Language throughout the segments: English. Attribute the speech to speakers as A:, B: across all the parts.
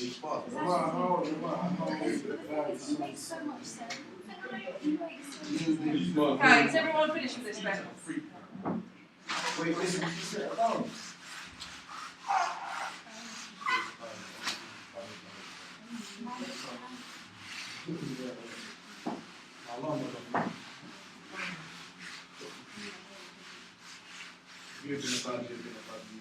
A: Okay, is everyone finished with this bit?
B: Wait, listen, you said alone. How long was it? You've been about you.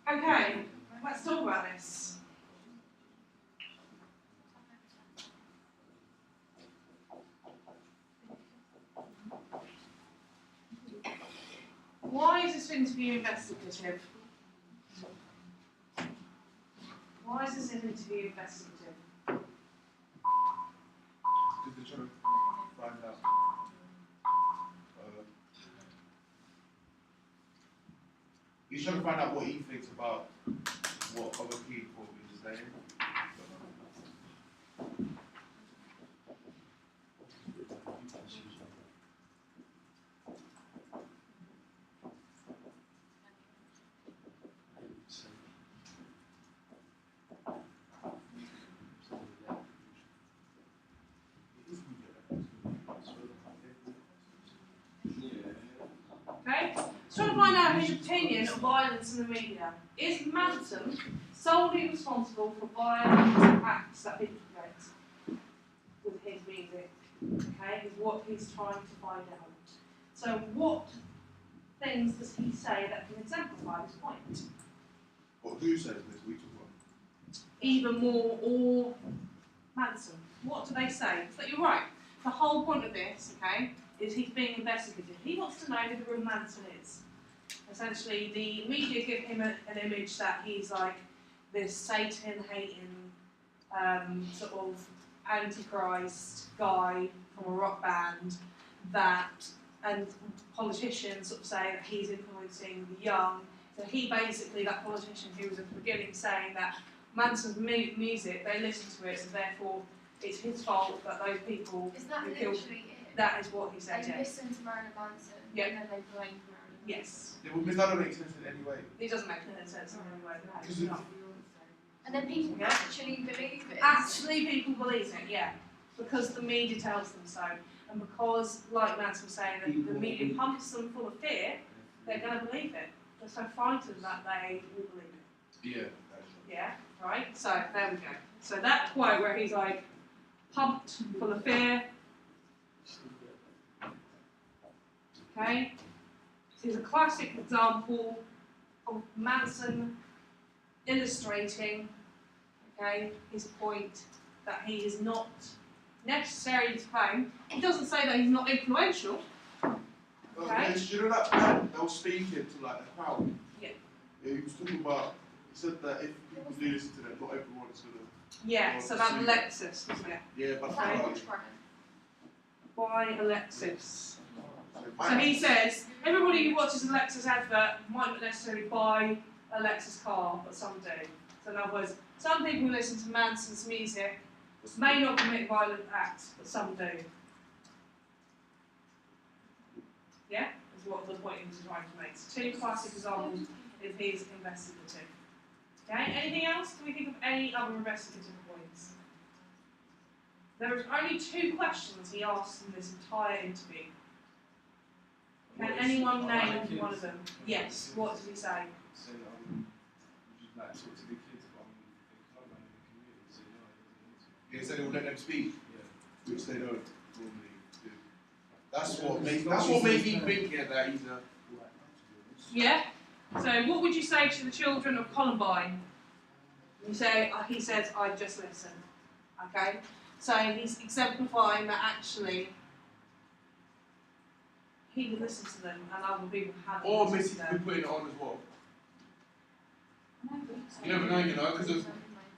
A: Okay, let's talk about this. Why is this interview investigative? Why is this interview investigative?
B: Because they're trying to find out. He's trying to find out what he thinks about what other people have been saying.
A: Okay? So trying to find out his opinion of violence in the media. Is Manson solely responsible for violent acts that people commit with his music? Okay, is what he's trying to find out. So what things does he say that can exemplify this point?
B: What who says this? We talk about.
A: Either Moore or Manson. What do they say? So you're right. The whole point of this, okay, is he's being investigated. He wants to know who the real Manson is. Essentially, the media give him an image that he's like this Satan-hating, sort of antichrist guy from a rock band and politicians sort of say that he's influencing the young. So he basically, that politician who was at the beginning saying that Manson's music, they listen to it, so therefore it's his fault that those people
C: Is that
A: who killed.
C: literally it?
A: That is what he said.
C: They
A: Yeah.
C: listen to Marilyn Manson,
A: Yeah.
C: and then they blame Marilyn Manson.
A: Yes.
B: Yeah, well, that don't make sense in any way.
A: It doesn't make any sense in any way. No,
B: Because
A: it's not.
C: And then people
A: Yeah.
C: actually believe it.
A: Actually, people believe it, yeah, because the media tells them so, and because, like Manson was saying, that the media pumps them full of fear, they're going to believe it. They're so frightened that they will believe it.
B: Yeah.
A: Yeah, right? So, there we go. So that quote where he's like, pumped full of fear. Okay? This is a classic example of Manson illustrating, okay, his point that he is not necessarily to claim. He doesn't say that he's not influential. Okay.
B: You know that man that was speaking to like the crowd?
A: Yeah.
B: Yeah, he was talking about, he said that if people do listen to them, not everyone is going to.
A: Yeah, so that Alexis, wasn't it?
B: Yeah, but
A: Okay.
C: Which one?
A: By Alexis.
B: So
A: So he says, everybody who watches Alexis advert might not necessarily buy Alexis car, but some do. So in other words, some people who listen to Manson's music may not commit violent acts, but some do. Yeah? Is what the point he was trying to make. So two classic examples of his investigative. Okay, anything else? Can we think of any other investigative points? There was only 2 questions he asked in this entire interview. Can anyone name one of them? Yes, what did he say?
D: So, would you like to talk to the kids about the community? So,
B: Yeah, so they will let them speak,
D: yeah.
B: which they don't normally do. That's what made me think that he's a.
A: Yeah? So what would you say to the children of Columbine? He says, I just listen. Okay? So he's exemplifying that actually he would listen to them and other people haven't
B: Or
A: listened
B: maybe
A: to
B: he's been
A: them.
B: putting it on as well. You never know, because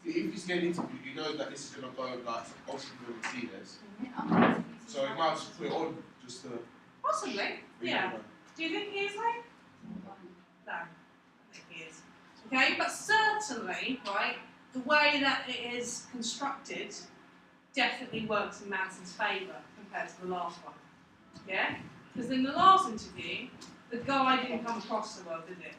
B: if he's getting interviewed, you know that this is going to go like, obviously people will see this. So he might just put it on just to.
A: Possibly, yeah. Do you think he is like? No, I think he is. Okay, but certainly, right, the way that it is constructed definitely works in Manson's favour compared to the last one. Yeah? Because in the last interview, the guy didn't come across so well, did it?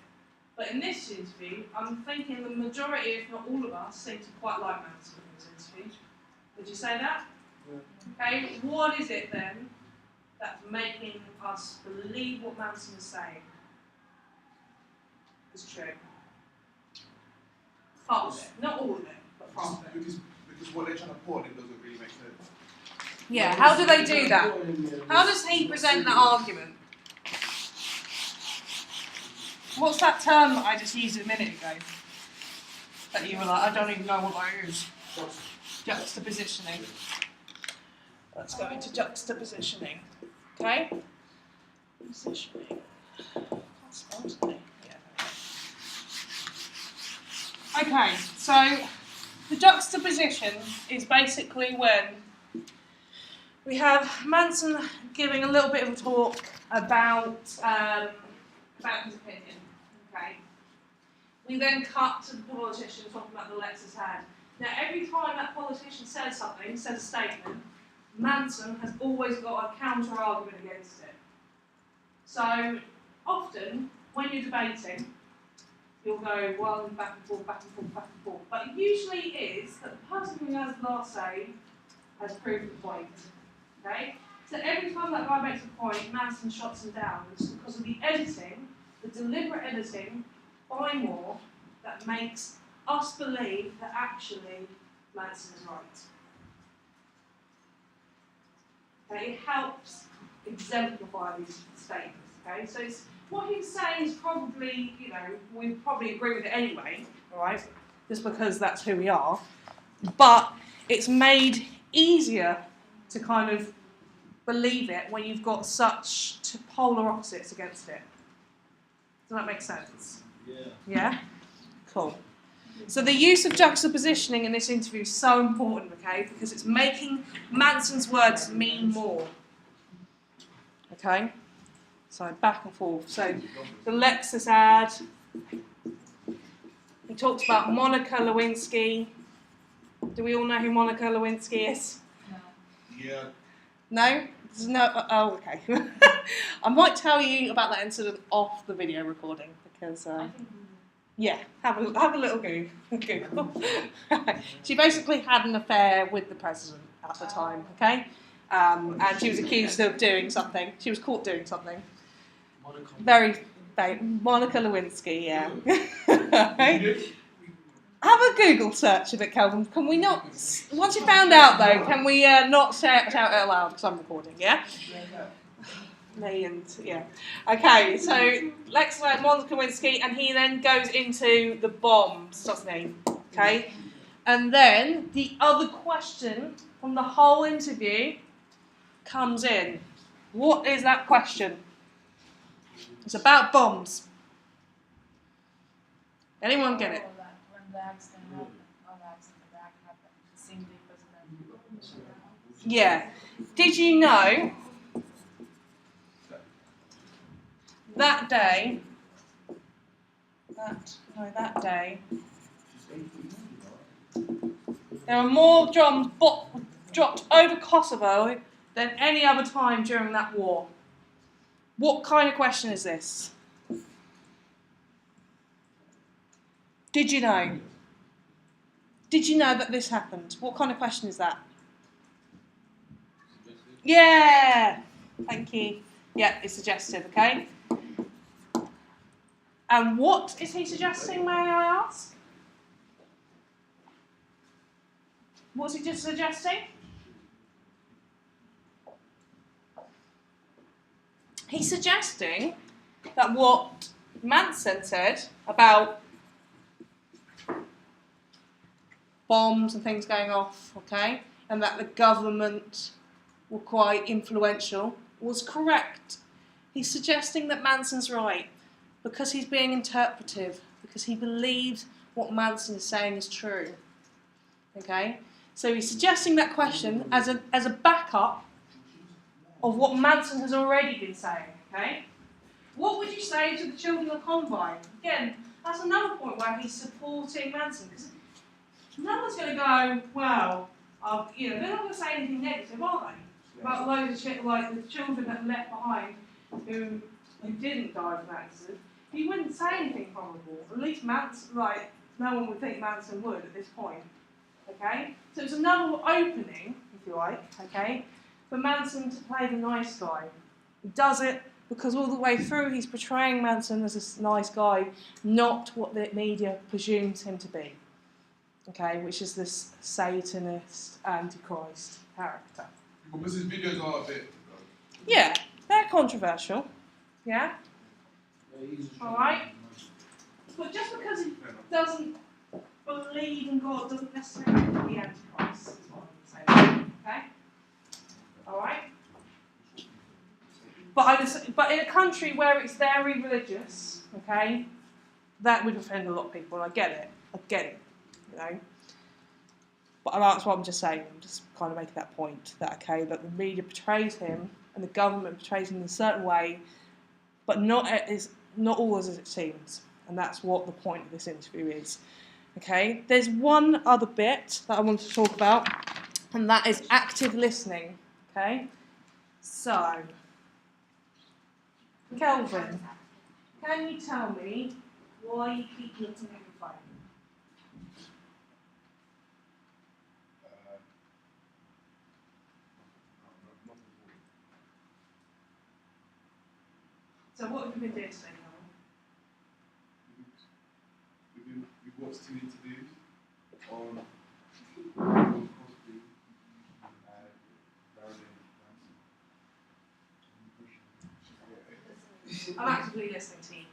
A: But in this interview, I'm thinking the majority, if not all of us, seem to quite like Manson in this interview. Would you say that?
D: Yeah.
A: Okay, what is it then that's making us believe what Manson is saying is true? Part of it, not all of it, but part of it.
B: Because what they're trying to put in doesn't really make sense.
A: Yeah, how do they do that? How does he present that argument? What's that term that I just used a minute ago? That you were like, I don't even know what that is. Juxtapositioning. Let's go into juxtapositioning. Okay? Positioning. Can't spell today. Yeah. Okay, so the juxtaposition is basically when we have Manson giving a little bit of a talk about his opinion. Okay. We then cut to the politician talking about the Lexus ad. Now, every time that politician says something, says a statement, Manson has always got a counter-argument against it. So, often, when you're debating, you'll go one back and forth, back and forth, back and forth. But usually it is that the person who has the last say has proved the point. Okay? So every time that guy makes a point, Manson shuts him down. It's because of the editing, the deliberate editing by Moore, that makes us believe that actually Manson is right. Okay? It helps exemplify these statements. Okay? So it's, what he's saying is probably, we probably agree with it anyway, alright? Just because that's who we are. But it's made easier to kind of believe it when you've got such polar opposites against it. Does that make sense?
D: Yeah.
A: Yeah? Cool. So the use of juxtapositioning in this interview is so important, okay? Because it's making Manson's words mean more. Okay? So back and forth. So the Lexus ad. He talks about Monica Lewinsky. Do we all know who Monica Lewinsky is?
B: Yeah.
A: No? No. Oh, okay. I might tell you about that incident off the video recording because. Yeah, have a little Google. She basically had an affair with the president at the time. Okay, and she was accused of doing something. She was caught doing something. Monica Lewinsky. Yeah. Have a Google search of it, Kelvin. Can we not? Once you found out, though, can we not shout it out loud because I'm recording? Yeah. Millions, yeah. Okay, so Lex Monica Lewinsky, and he then goes into the bombs, doesn't he? Okay, and then the other question from the whole interview comes in. What is that question? It's about bombs. Anyone get it?
E: When the accident happened, the act happened, seemed it was
A: Yeah. Did you know that day, there were more bombs dropped over Kosovo than any other time during that war? What kind of question is this? Did you know? Did you know that this happened? What kind of question is that? Yeah! Thank you. Yeah, it's suggestive, okay? And what is he suggesting, may I ask? What's he just suggesting? He's suggesting that what Manson said about bombs and things going off, okay, and that the government were quite influential, was correct. He's suggesting that Manson's right because he's being interpretive, because he believes what Manson is saying is true. Okay? So he's suggesting that question as a backup of what Manson has already been saying. Okay? What would you say to the children of Columbine? Again, that's another point where he's supporting Manson, because no one's going to go, well, they're not going to say anything negative, are they? About loads of shit like the children that were left behind who didn't die of an accident. He wouldn't say anything horrible. At least Manson, no one would think Manson would at this point. Okay? So it's another opening, if you like, okay, for Manson to play the nice guy. He does it because all the way through he's portraying Manson as this nice guy, not what the media presumes him to be. Okay, which is this Satanist, Antichrist character.
B: Because his videos are a bit...
A: Yeah, they're controversial. Yeah? Alright? But just because he doesn't believe in God doesn't necessarily mean the Antichrist, is what I'm saying. Okay? Alright? But in a country where it's very religious, okay, that would offend a lot of people, and I get it, you know. But that's what I'm just saying, I'm just kind of making that point, that the media portrays him, and the government portrays him in a certain way, but not all as it seems, and that's what the point of this interview is. Okay, there's one other bit that I want to talk about, and that is active listening. Okay, so Kelvin, can you tell me why you keep looking at your phone? So what have you been doing today, Kelvin?
D: We've watched 2 interviews on possibly
A: I'm actively listening to you.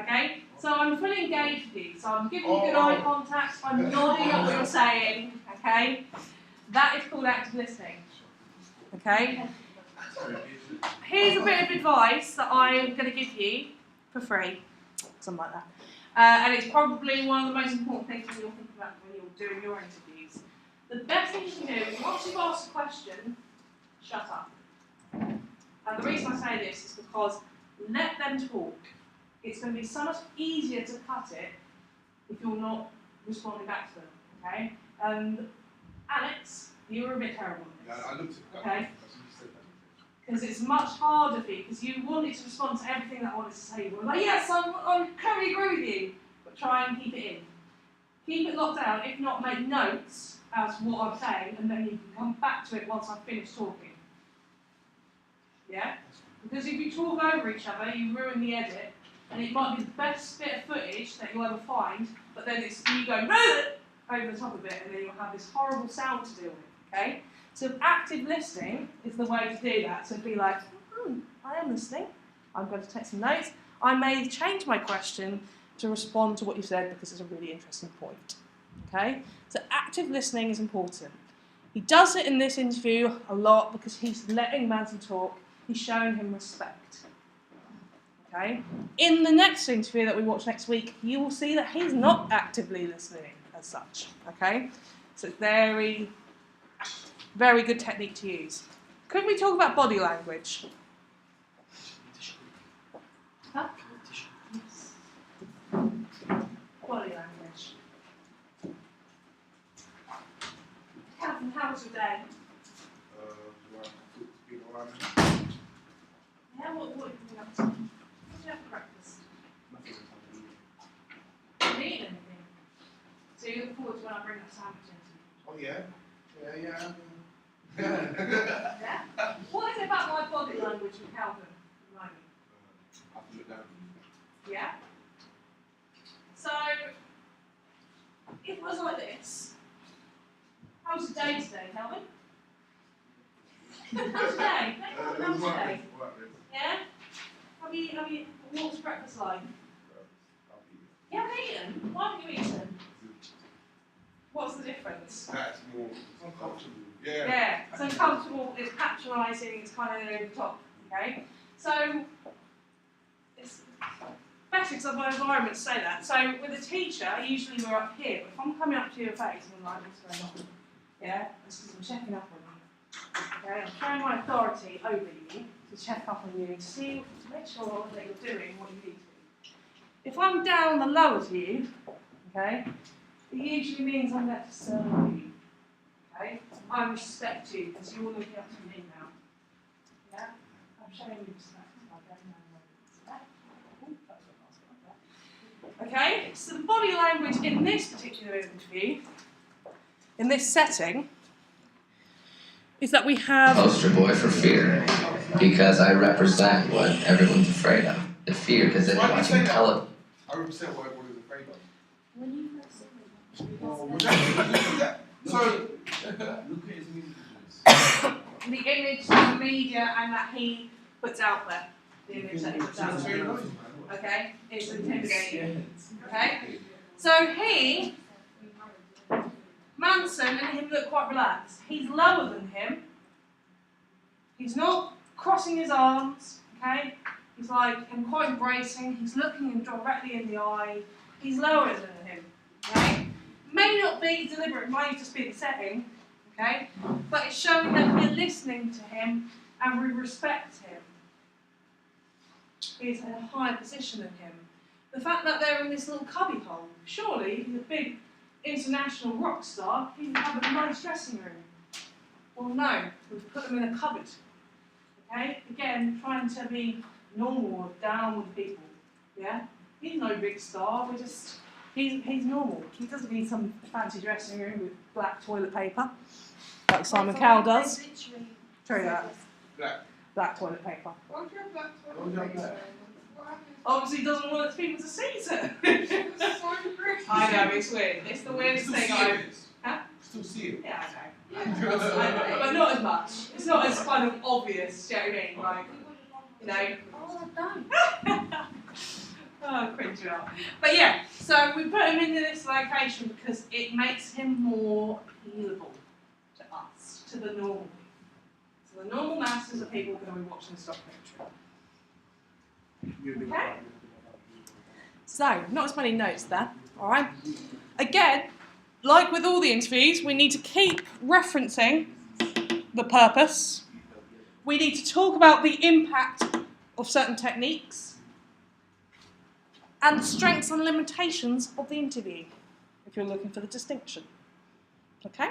A: Okay? So I'm fully engaged with you. So I'm giving you good eye contact, I'm nodding at what you're saying. Okay? That is called active listening. Okay? Here's a bit of advice that I'm going to give you for free. Something like that. And it's probably one of the most important things that you'll think about when you're doing your interviews. The best thing you can do is once you've asked a question, shut up. And the reason I say this is because let them talk. It's going to be so much easier to cut it if you're not responding back to them. Okay? And Alex, you were a bit terrible at this.
B: Yeah, I looked at that.
A: Okay? Because it's much harder for you, because you wanted to respond to everything that I wanted to say. You were like, yes, I totally agree with you, but try and keep it in. Keep it locked down, if not make notes as to what I'm saying, and then you can come back to it once I've finished talking. Yeah? Because if you talk over each other, you ruin the edit, and it might be the best bit of footage that you'll ever find, but then it's you go over the top of it, and then you'll have this horrible sound to deal with, okay? So active listening is the way to do that. So be like, I am listening. I'm going to take some notes. I may change my question to respond to what you said because it's a really interesting point. Okay? So active listening is important. He does it in this interview a lot because he's letting Manson talk. He's showing him respect. Okay? In the next interview that we watch next week, you will see that he's not actively listening as such. Okay? So it's very good technique to use. Could we talk about body language? Huh? Yes. Body language. Catherine, how was your day? Yeah, what have you been up to? What did you have for breakfast? Didn't eat anything. So you look forward to when I bring that sandwich into you?
B: Oh yeah? Yeah.
A: Yeah? What is it about my body language with Calvin? Remind me.
B: I have to look down.
A: Yeah? So, it was like this. How was your day today, Calvin? How's your day? How's your day? Yeah? What's breakfast like? You haven't eaten? Why haven't you eaten? What's the difference?
B: That's more uncomfortable. Yeah.
A: Yeah, it's uncomfortable, it's patronising, it's kind of over the top, okay? So, it's better because my environment say that. So, with a teacher, usually we're up here, but if I'm coming up to your face and I'm like, what's going on? Yeah, it's because I'm checking up on you. Okay, I'm showing my authority over you to check up on you and to make sure that you're doing what you need to. If I'm down the lower to you, okay, it usually means I'm there to serve you. Okay? I respect you because you're looking up to me now. Yeah? I'm showing you respect. I don't know whether it's that. Ooh, that's what I was like that. Okay, so the body language in this particular interview, in this setting, is that we have
F: Poster boy for fear, because I represent what everyone's afraid of. The fear, because they're watching television.
B: I represent what everyone is afraid of.
C: When you first said
B: So,
D: Look at his images.
A: the image, the media, and that he puts out there. The image that he puts out there. Okay? It's intimidating. Okay? So he, Manson and him look quite relaxed. He's lower than him. He's not crossing his arms. Okay? He's like him quite embracing. He's looking him directly in the eye. He's lower than him. Okay? May not be deliberate, it might just be the setting, okay? But it's showing that we're listening to him and we respect him. He's in a higher position than him. The fact that they're in this little cubby hole, surely he's a big international rock star, he would have a nice dressing room. Well, no, we've put him in a cupboard. Okay? Again, trying to be normal or down with people. Yeah? He's no big star, we're just. He's normal. He doesn't need some fancy dressing room with black toilet paper, like Simon Cowell does. Show you that. Black toilet paper.
B: why do you have black toilet?
A: Obviously, he doesn't want people to see it. I know, it's weird. It's the weirdest thing I've. Huh?
B: Still see it.
A: Yeah, I know. But not as much. It's not as kind of obvious, do you know what I mean? Like, you know.
C: Oh, I don't.
A: Oh, cringe you out. But yeah, so we put him into this location because it makes him more appealable to us, to the normal people. So the normal masses of people are going to be watching this documentary. Okay? So, not as many notes there, alright? Again, like with all the interviews, we need to keep referencing the purpose. We need to talk about the impact of certain techniques and the strengths and limitations of the interview, if you're looking for the distinction. Okay?